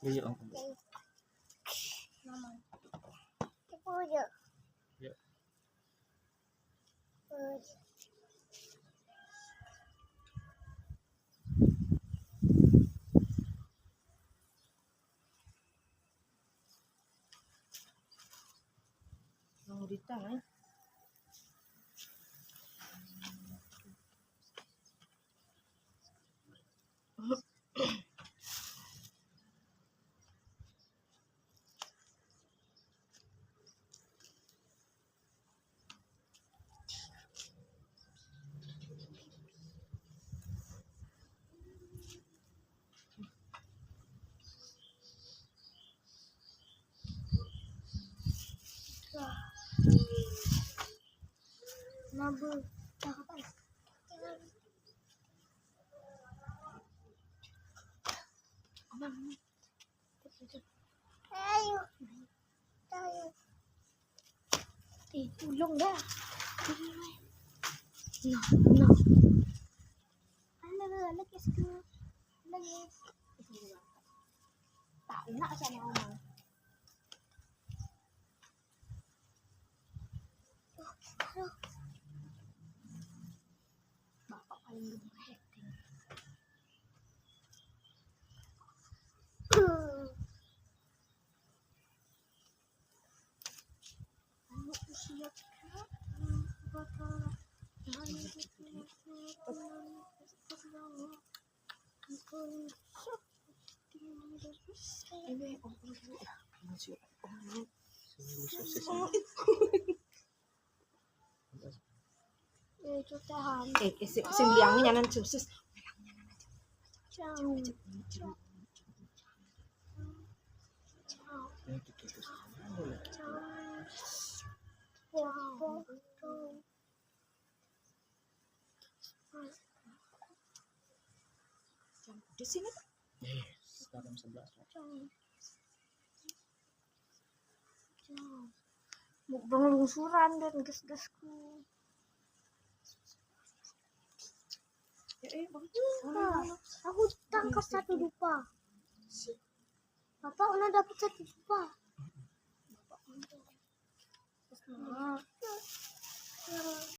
Iya, ang kubo. Puyo. Ya. Mau ditang, Nabu. Cakapan. Ayo. Tayo. Tulong dah. No. Lagi sikit. Lagi. Tak nak sana omong. Bapak paling gemes. Simliangnya nyanan susus. Di sini Jam 11. Mukbang lungsuran dan gas-gasku. Aku tangkap satu dupa. Bapak udah dapat satu dupa.